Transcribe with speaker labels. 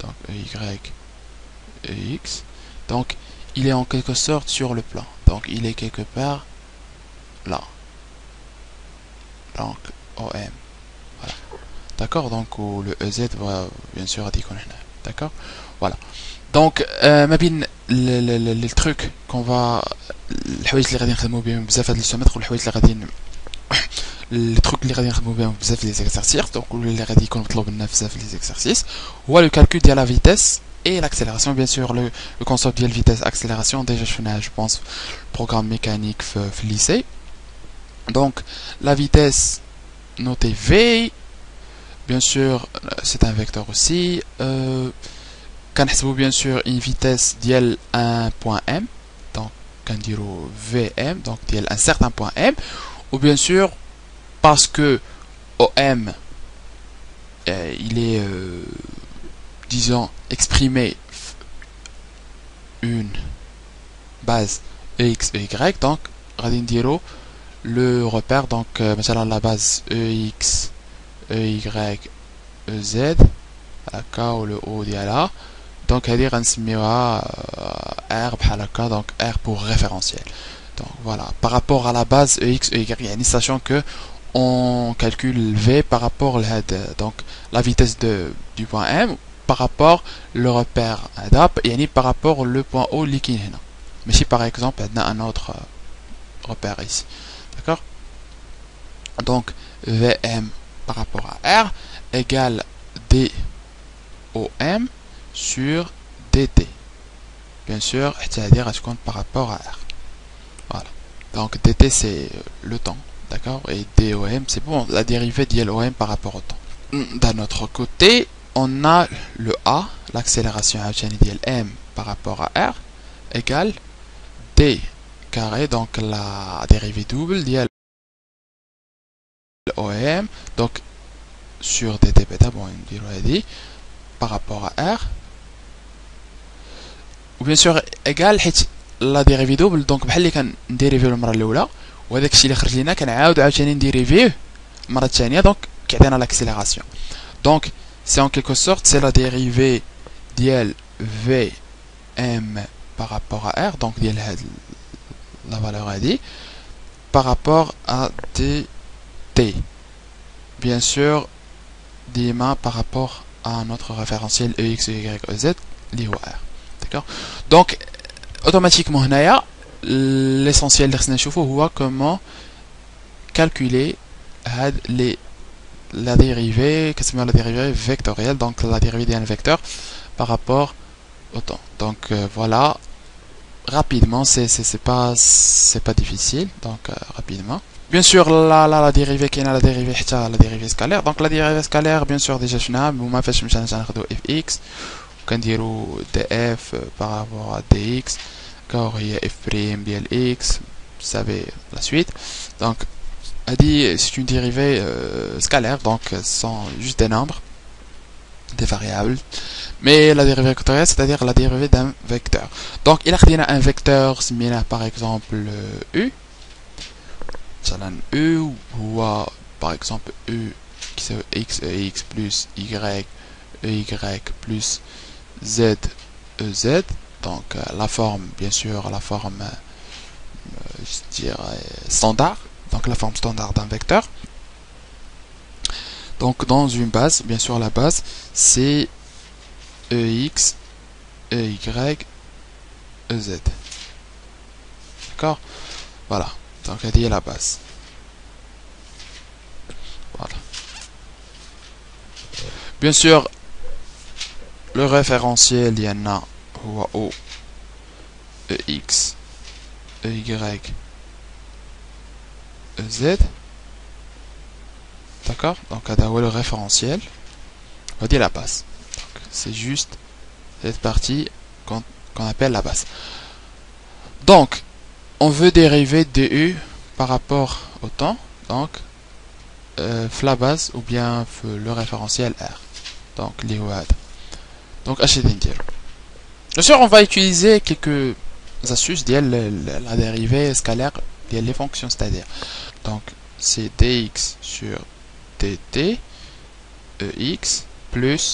Speaker 1: donc EX, donc il est en quelque sorte sur le plan, donc il est quelque part là, donc OM, voilà, d'accord, donc où le EZ va bien sûr dire qu'on est, d'accord, voilà, donc ما بين les trucs qu'on va الحوايج اللي غادي نخدموا بهم بزاف هاد السومتر والحوايج اللي غادي التروك اللي غادي نخدموا بهم بزاف لي زيكزارسيس دونك اللي غادي يكون مطلوب لنا بزاف لي زيكزارسيس هو لو كالكول ديال لا فيتيس et l'accélération bien sûr le concept de vitesse accélération déjà je pense programme mécanique في lycée donc la vitesse notée V bien sûr c'est un vecteur aussi كنحسبوا bien sûr une vitesse ديال un point M donc كنديروا VM donc ديال un certain point M ou bien sûr parce que OM il est disons exprimé une base EX et Y donc غادي نديرو le repère donc مثلا la base EX EY EZ هكا و le haut ديالها donc هذه غنسميوها R بحال هكا donc R pour référentiel donc voilà par rapport à la base EX EY يعني sachant que on calcule V par rapport à donc la vitesse du point M par rapport le repère d'AP et par rapport le point O liquide. Mais si par exemple on a un autre repère ici, d'accord? Donc VM par rapport à R égale DOM sur DT. Bien sûr, c'est-à-dire à ce compte par rapport à R. Voilà. Donc DT c'est le temps. D'accord, et DOM, c'est bon, la dérivée d'ILOM par rapport au temps. D'un autre côté, on a le A, l'accélération d'ILM par rapport à R, égale D carré, donc la dérivée double d'ILOM, donc sur DT bêta, bon, on dit, par rapport à R, ou bien sûr, égale la dérivée double, donc بحال اللي كان نديريفيو المرة الأولى وهذاك الشيء اللي خرج لينا كنعاود عاوتاني نديريفيه المره الثانيه دونك كيعطينا l'accélération donc c'est en quelque sorte c'est la dérivée ديال VM par rapport à R donc ديال هاد la valeur هادي par rapport à DT bien sûr ديما par rapport à notre référentiel EX Y EZ اللي هو R d'accord donc automatiquement هنايا l'essentiel de ce que comment calculer la dérivée, qu'est-ce que la dérivée vectorielle, donc la dérivée d'un vecteur par rapport au temps. Donc voilà, rapidement, c'est pas difficile, donc rapidement. Bien sûr, la dérivée qui est la dérivée scalaire. Donc la dérivée scalaire, bien sûr, déjà je n'ai fait fx, on dit df par rapport à dx. Il y a f' dl x, vous savez la suite. Donc, c'est une dérivée scalaire, donc ce sont juste des nombres, des variables. Mais la dérivée vectorielle, c'est-à-dire la dérivée d'un vecteur. Donc, il y a un vecteur similaire, par exemple U. U ou par exemple U qui est x, x plus y, y plus z, ez. Donc la forme, bien sûr, la forme, je dirais, standard. Donc la forme standard d'un vecteur. Donc dans une base, bien sûr, la base, c'est EX, EY, EZ. D'accord? Voilà. Donc elle est la base. Voilà. Bien sûr, le référentiel, il y en a هو O EX EY EZ d'accord donc هذا هو le référentiel on dit la base c'est juste cette partie qu'on appelle la base donc on veut dériver DU par rapport au temps donc la base ou bien le référentiel R donc اللي هو هذا donc اش غادي نديرو bien sûr, on va utiliser quelques astuces de la dérivée scalaire des fonctions, c'est-à-dire donc c'est dx sur dt ex plus